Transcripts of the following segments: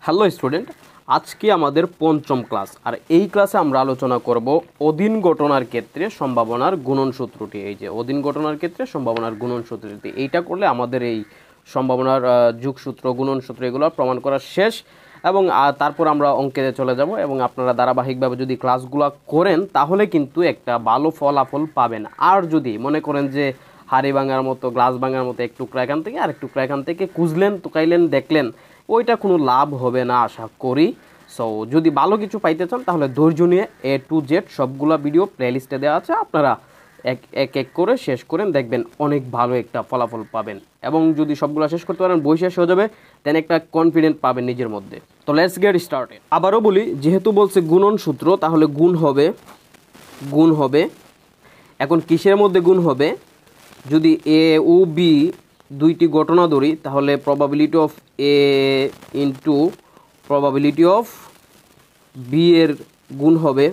Hello student, আজকে আমাদের পঞ্চম ক্লাস। আর এই ক্লাসে আমরা আলোচনা করব অধীন ঘটনার ক্ষেত্রে সম্ভাবনার গুণন সূত্রটি। এই যে অধীন ঘটনার ক্ষেত্রে সম্ভাবনার গুণন সূত্রটি, এইটা করলে আমাদের এই সম্ভাবনার যোগসূত্র, গুণন সূত্র এগুলো প্রমাণ করা শেষ। এবং তারপর আমরা অঙ্কে চলে যাব এবং আপনারা ধারাবাহিকভাবে যদি ক্লাসগুলো করেন তাহলে কিন্তু একটা ভালো ফলাফল পাবেন। আর যদি মনে করেন যে হাড়ি ভাঙার মতো, গ্লাস ভাঙার মতো এক টুকরা এখান থেকে আর এক টুকরা এখান থেকে খুঁজলেন, তুকাইলেন, দেখলেন, ওইটা কোনো লাভ হবে না আশা করি। সো যদি ভালো কিছু পাইতে চান তাহলে ধৈর্য নিয়ে A to Z সবগুলো ভিডিও প্লেলিস্টে দেওয়া আছে, আপনারা এক এক করে শেষ করেন, দেখবেন অনেক ভালো একটা ফলাফল পাবেন। এবং যদি সবগুলো শেষ করতে পারেন বই শেষ হয়ে যাবে, দেন একটা কনফিডেন্ট পাবেন নিজের মধ্যে। তো লেটস গেট স্টার্টেড। আবারও বলি, যেহেতু বলছে গুণন সূত্র তাহলে গুণ হবে। এখন কিসের মধ্যে গুণ হবে? যদি এ ও বি দুইটি ঘটনা ধরি তাহলে probability of A into probability of B এর গুণ হবে।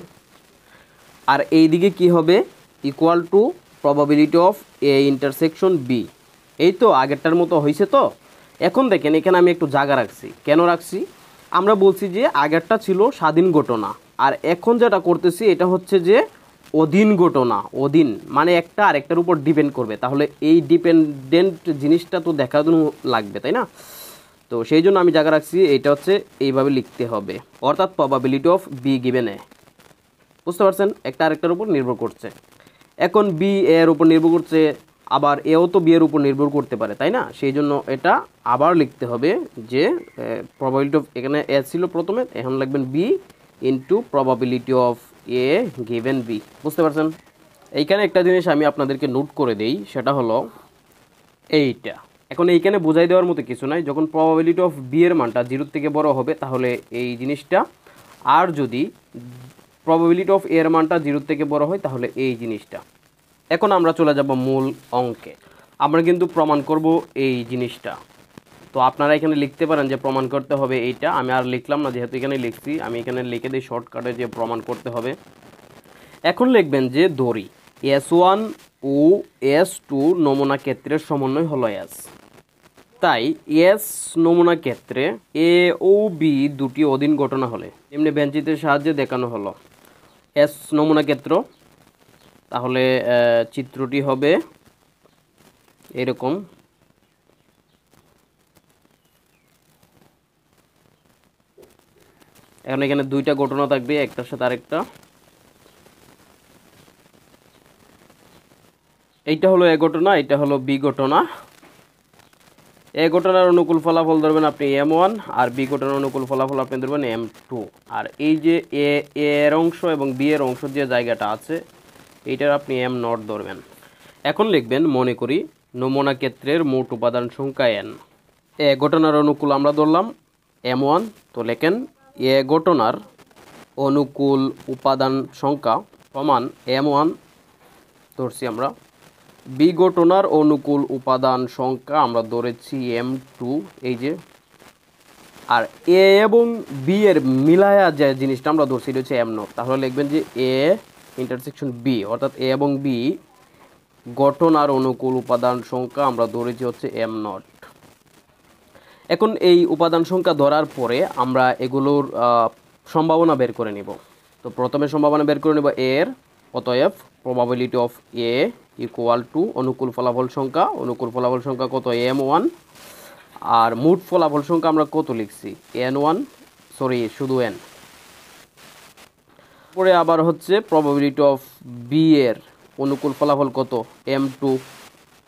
আর এই দিকে কি হবে? Equal to probability of A intersection B. এই তো আগেরটার মতো হয়েছে। তো এখন দেখেন, এখানে আমি একটু জায়গা রাখছি। কেন রাখছি? আমরা বলছি যে আগেরটা ছিল স্বাধীন ঘটনা, আর এখন যেটা করতেছি এটা হচ্ছে যে অধীন ঘটনা। অধীন মানে একটা আরেকটার উপর ডিপেন্ড করবে, তাহলে এই ডিপেন্ডেন্ট জিনিসটা তো দেখানো লাগবে, তাই না? তো সেই জন্য আমি জায়গা রাখছি, এটা হচ্ছে এইভাবে লিখতে হবে, অর্থাৎ প্রবাবিলিটি অফ বি গিভেন এ। বুঝতে পারছেন? একটা আরেকটার উপর নির্ভর করছে। এখন বি এর উপর নির্ভর করছে, আবার এও তো বি এর উপর নির্ভর করতে পারে, তাই না? সেই জন্য এটা আবার লিখতে হবে যে প্রবাবিলিটি অফ, এখানে এ ছিল প্রথমে, এখন লিখবেন B into probability of A given B. বুঝতে পারছেন? এইখানে একটা জিনিস আমি আপনাদেরকে নোট করে দেই, সেটা হলো এইটা। এখন এইখানে বোঝাই দেওয়ার মতো কিছু নাই। যখন প্রবাবিলিটি অফ বি এর মানটা 0 থেকে বড় হবে তাহলে এই জিনিসটা, আর যদি প্রবাবিলিটি অফ এর মানটা 0 থেকে বড় হয় তাহলে এই জিনিসটা। এখন আমরা চলে যাব মূল অঙ্কে। আমরা কিন্তু প্রমাণ করব এই জিনিসটা। তো আপনারা এখানে লিখতে পারেন যে প্রমাণ করতে হবে এইটা। আমি আর লিখলাম না, যেহেতু এখানে লিখছি, আমি এখানে লিখে দিই শর্টকাটে যে প্রমাণ করতে হবে। এখন লিখবেন যে ধরি S1 ও S2 নমুনা ক্ষেত্রের সমন্বয় হলো S। তাই এস নমুনা ক্ষেত্রে এ ও বি দুটি অধীন ঘটনা হলে, এমনি বেঞ্চিতের সাহায্যে দেখানো হলো এস নমুনা ক্ষেত্র। তাহলে চিত্রটি হবে এরকম। এখন এখানে দুইটা ঘটনা থাকবে, একটার সাথে আরেকটা। এইটা হলো এ ঘটনা, এটা হলো বি ঘটনা। এ ঘটনার অনুকূল ফলাফল ধরবেন আপনি M1, আর বি ঘটনার অনুকূল ফলাফল আপনি ধরবেন M2। আর এই যে এর অংশ এবং বি এর অংশ যে জায়গাটা আছে এইটার আপনি M0 ধরবেন। এখন লিখবেন, মনে করি নমুনা ক্ষেত্রের মোট উপাদান সংখ্যা n। এ ঘটনার অনুকূল আমরা ধরলাম M1, তো লেখেন এ ঘটনার অনুকূল উপাদান সংখ্যা সমান M1 ধরছি আমরা। বি ঘটনার অনুকূল উপাদান সংখ্যা আমরা ধরেছি M2, এই যে। আর এ এবং বি এর মিলায়া যে জিনিসটা আমরা ধরছি এটা হচ্ছে M0। তাহলে লিখবেন যে এ ইন্টারসেকশন বি, অর্থাৎ এ এবং বি ঘটনার অনুকূল উপাদান সংখ্যা আমরা ধরেছি হচ্ছে M0। এখন এই উপাদান সংখ্যা ধরার পরে আমরা এগুলোর সম্ভাবনা বের করে নিব। তো প্রথমে সম্ভাবনা বের করে নেব এর। অতএব probability of A equal to অনুকূল ফলাফল সংখ্যা। অনুকূল ফলাফল সংখ্যা কত? M1। আর মোট ফলাফল সংখ্যা আমরা কত লিখছি? N1, সরি শুধু n। পরে আবার হচ্ছে প্রবাবিলিটি অফ বি এর অনুকূল ফলাফল কত? M2।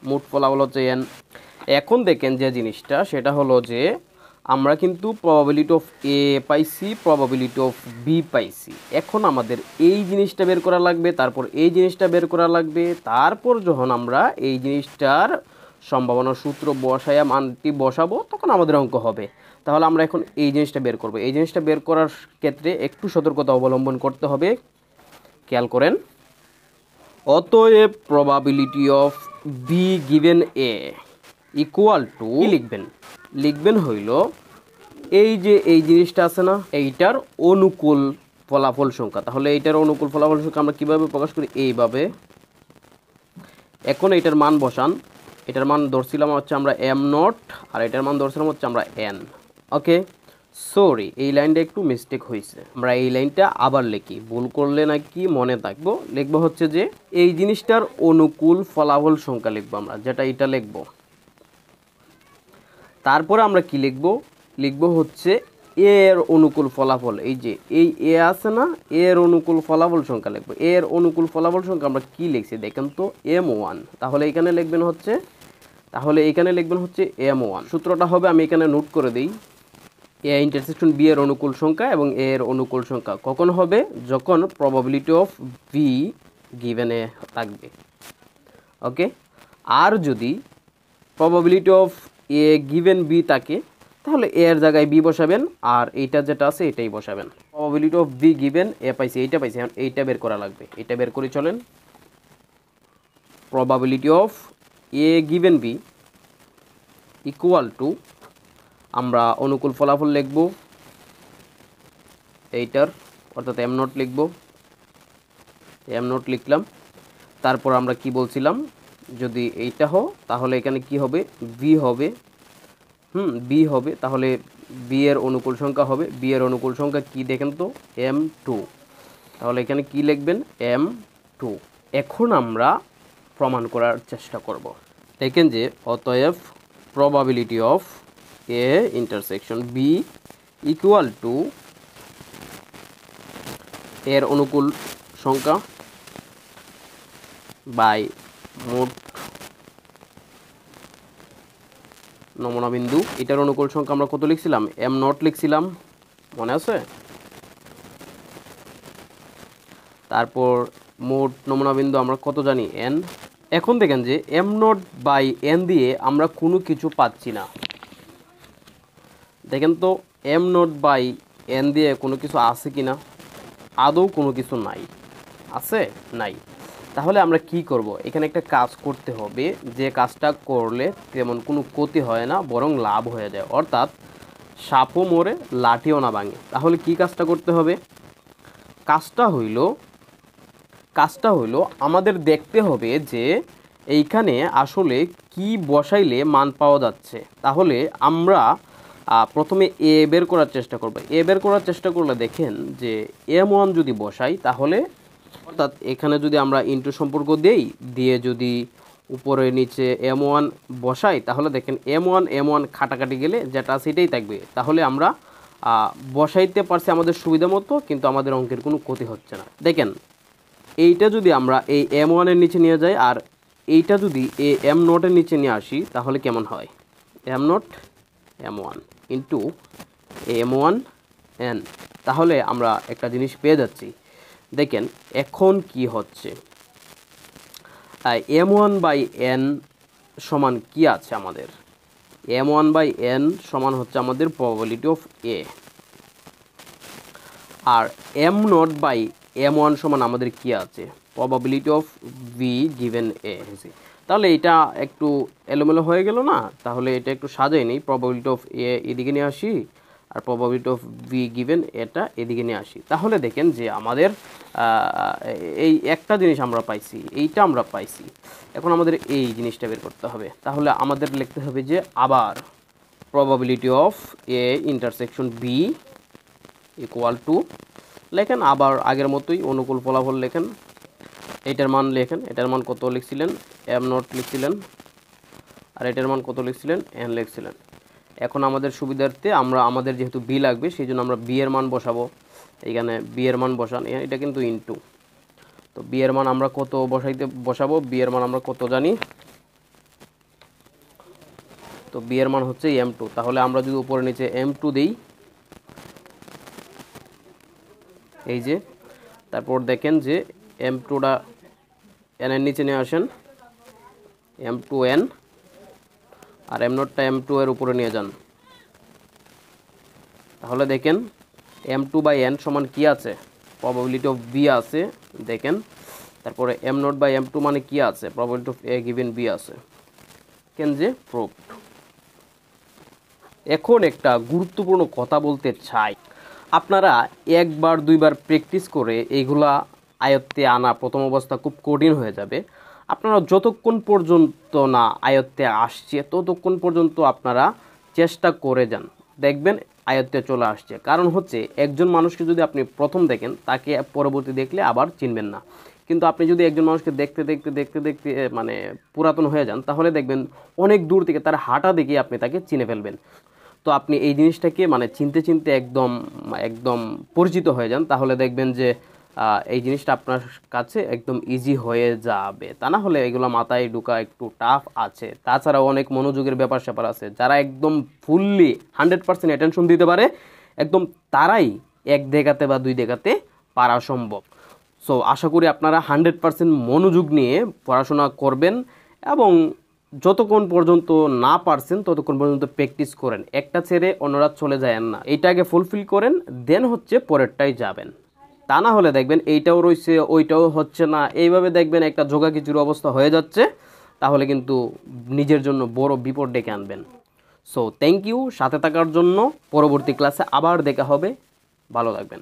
মোট ফলাফল হচ্ছে n। এখন দেখেন যে জিনিসটা, সেটা হলো যে আমরা কিন্তু প্রবাবিলিটি অফ এ পাইছি, প্রবাবিলিটি অফ বি পাইছি। এখন আমাদের এই জিনিসটা বের করা লাগবে, তারপর এই জিনিসটা বের করা লাগবে। তারপর যখন আমরা এই জিনিসটার সম্ভাবনার সূত্র বসায়া মানটি বসাবো তখন আমাদের অঙ্ক হবে। তাহলে আমরা এখন এই জিনিসটা বের করব। এই জিনিসটা বের করার ক্ষেত্রে একটু সতর্কতা অবলম্বন করতে হবে। খেয়াল করেন, অতএব probability of B given A equal two লিখবেন হইল এই যে এই জিনিসটা আছে না, এইটার অনুকূল ফলাফল সংখ্যা। তাহলে এইটার অনুকূল ফলাফল সংখ্যা আমরা কিভাবে প্রকাশ করি? এইভাবে। এখন এইটার মান বসান। এটার মান ধরছিলাম হচ্ছে আমরা M0, আর এটার মান ধরছিলাম হচ্ছে আমরা n। ওকে, সরি, এই লাইনটা একটু মিস্টেক হয়েছে। আমরা এই লাইনটা আবার লিখি, ভুল করলে নাকি মনে থাকবো। লিখবো হচ্ছে যে এই জিনিসটার অনুকূল ফলাফল সংখ্যা লিখবো আমরা, যেটা এটা লিখবো। তারপরে আমরা কি লিখবো? লিখবো হচ্ছে এ এর অনুকূল ফলাফল। এই যে এই এ আছে না, এর অনুকূল ফলাফল সংখ্যা লিখবো। এর অনুকূল ফলাফল সংখ্যা আমরা কি লিখছি দেখেন তো, M1। তাহলে এখানে লিখবেন হচ্ছে M1। সূত্রটা হবে, আমি এখানে নোট করে দিই, এ ইন্টারসেকশন বি এর অনুকূল সংখ্যা এবং এ এর অনুকূল সংখ্যা কখন হবে? যখন probability of B given A থাকবে। ওকে, আর যদি probability of A given B থাকে তাহলে এ এর জায়গায় বি বসাবেন, আর এইটা যেটা আছে এটাই বসাবেন। প্রবাবিলিটি অফ বি গিভেন এ পাইছি, এইটা পাইছি, এখন এইটা বের করা লাগবে। এটা বের করে চলেন। Probability of A given B equal to, আমরা অনুকূল ফলাফল লিখব এইটার, অর্থাৎ M0 লিখব। M0 লিখলাম। তারপর আমরা কি বলছিলাম, যদি এইটা হয় তাহলে এখানে কি হবে? বি হবে। বি হবে, তাহলে বি এর অনুকূল সংখ্যা হবে। বি এর অনুকূল সংখ্যা কি দেখেন তো, M2। তাহলে এখানে কি লিখবেন? M2। এখন আমরা প্রমাণ করার চেষ্টা করব। দেখেন যে অতএব probability of A intersection B equal to এর অনুকূল সংখ্যা বাই মোট নমুনা বিন্দু। এটার অনুকূল সংখ্যা আমরা কত লিখছিলাম? M0 লিখছিলাম, মনে আছে? তারপর মোট নমুনা বিন্দু আমরা কত জানি? N। এখন দেখেন যে M0 বাই N দিয়ে আমরা কোনো কিছু পাচ্ছি না। দেখেন তো M0 বাই N দিয়ে কোনো কিছু আছে কি না? আদৌ কোনো কিছু নাই। আছে? নাই। তাহলে আমরা কি করব? এখানে একটা কাজ করতে হবে, যে কাজটা করলে তেমন কোনো ক্ষতি হয় না, বরং লাভ হয়ে যায়। অর্থাৎ সাপও মরে লাঠিও না ভাঙে। তাহলে কি কাজটা করতে হবে? কাজটা হইল আমাদের দেখতে হবে যে এইখানে আসলে কি বসাইলে মান পাওয়া যাচ্ছে। তাহলে আমরা প্রথমে এ বের করার চেষ্টা করব। এ বের করার চেষ্টা করলে দেখেন যে M1 যদি বসাই তাহলে, অর্থাৎ এখানে যদি আমরা ইনটু সম্পর্ক দেই, দিয়ে যদি উপরে নিচে M1 বসাই তাহলে দেখেন M1 কাটাকাটি গেলে যেটা আছে এটাই থাকবে। তাহলে আমরা বসাইতে পারছি আমাদের সুবিধা মতো, কিন্তু আমাদের অঙ্কের কোনো ক্ষতি হচ্ছে না। দেখেন এইটা যদি আমরা এই M1 এর নিচে নিয়ে যাই আর এইটা যদি এই M0 এর নিচে নিয়ে আসি তাহলে কেমন হয়? M0 M1 into M1 N। তাহলে আমরা একটা জিনিস পেয়ে যাচ্ছি। দেখেন এখন কি হচ্ছে, M1 বাই N সমান কি আছে আমাদের? M1 বাই N সমান হচ্ছে আমাদের প্রবাবিলিটি অফ A, আর M0 বাই M1 সমান আমাদের কি আছে? Probability of V given A। তাহলে এটা একটু এলোমেলো হয়ে গেল না? তাহলে এটা একটু সাজাই নেই। প্রবাবিলিটি অফ A এদিকে নিয়ে আসি, আর প্রবাবিলিটি অফ V গিভেন এটা এদিকে নিয়ে আসি। তাহলে দেখেন যে আমাদের এই একটা জিনিস আমরা পাইছি, এইটা আমরা পাইছি। এখন আমাদের এই জিনিসটা বের করতে হবে। তাহলে আমাদের লিখতে হবে যে আবার probability of A intersection B equal to, লেখেন আবার আগের মতোই অনুকূল ফলাফল লেখেন। এটার মান লেখেন, এটার মান কত লিখছিলেন? M0 লিখছিলেন, আর এটার মান কত লিখছিলেন? N লিখছিলেন। এখন আমাদের সুবিধার্থে আমাদের যেহেতু B লাগবে সেই জন্য আমরা B এর মান বসাবো। এইখানে B এর মান বসান, এটা কিন্তু ইনটু। তো B এর মান আমরা কত বসাবো? B এর মান আমরা কত জানি? তো B এর মান হচ্ছে M2। তাহলে আমরা যদি উপরে নিচে M2 দিই, এই যে, তারপর দেখেন যে M2টা N এর নিচে নিয়ে আসেন, M2N, আর M0টা M2 এর উপরে নিয়ে যান। তাহলে দেখেন M2 বাই N সমান কি আছে? প্রবাবিলিটি অফ B আছে, দেখেন। তারপরে M0 বাই M2 মানে কি আছে? Probability of A given B আছে। দেখেন যে প্রুফড। এখন একটা গুরুত্বপূর্ণ কথা বলতে চাই, আপনারা একবার দুইবার প্র্যাকটিস করে এইগুলা আয়ত্তে আনা প্রথম অবস্থা খুব কঠিন হয়ে যাবে। আপনারা যতক্ষণ পর্যন্ত না আয়ত্তে আসছে ততক্ষণ পর্যন্ত আপনারা চেষ্টা করে যান, দেখবেন আয়ত্তে চলে আসছে। কারণ হচ্ছে একজন মানুষকে যদি আপনি প্রথম দেখেন, তাকে পরবর্তী দেখলে আবার চিনবেন না। কিন্তু আপনি যদি একজন মানুষকে দেখতে দেখতে দেখতে দেখতে মানে পুরাতন হয়ে যান, তাহলে দেখবেন অনেক দূর থেকে তার হাঁটা দেখে আপনি তাকে চিনে ফেলবেন। তো আপনি এই জিনিসটাকে মানে চিনতে চিনতে একদম একদম পরিচিত হয়ে যান, তাহলে দেখবেন যে এই জিনিসটা আপনার কাছে একদম ইজি হয়ে যাবে। তা না হলে এগুলো মাথায় ঢোকা একটু টাফ আছে। তাছাড়াও অনেক মনোযোগের ব্যাপার স্যাপার আছে। যারা একদম ফুললি 100% অ্যাটেনশন দিতে পারে, একদম তারাই এক দেখাতে বা দুই দেখাতে পারা সম্ভব। সো আশা করি আপনারা 100% মনোযোগ নিয়ে পড়াশোনা করবেন এবং যতক্ষণ পর্যন্ত না পারছেন ততক্ষণ পর্যন্ত প্র্যাকটিস করেন। একটা ছেড়ে অন্যরা চলে যায়েন না, এইটাকে ফুলফিল করেন, দেন হচ্ছে পরেরটাই যাবেন। তা না হলে দেখবেন এইটাও রয়েছে ওইটাও হচ্ছে না, এইভাবে দেখবেন একটা জোগাখিচুড়ি অবস্থা হয়ে যাচ্ছে, তাহলে কিন্তু নিজের জন্য বড় বিপদ ডেকে আনবেন। সো থ্যাংক ইউ সাথে থাকার জন্য। পরবর্তী ক্লাসে আবার দেখা হবে, ভালো থাকবেন।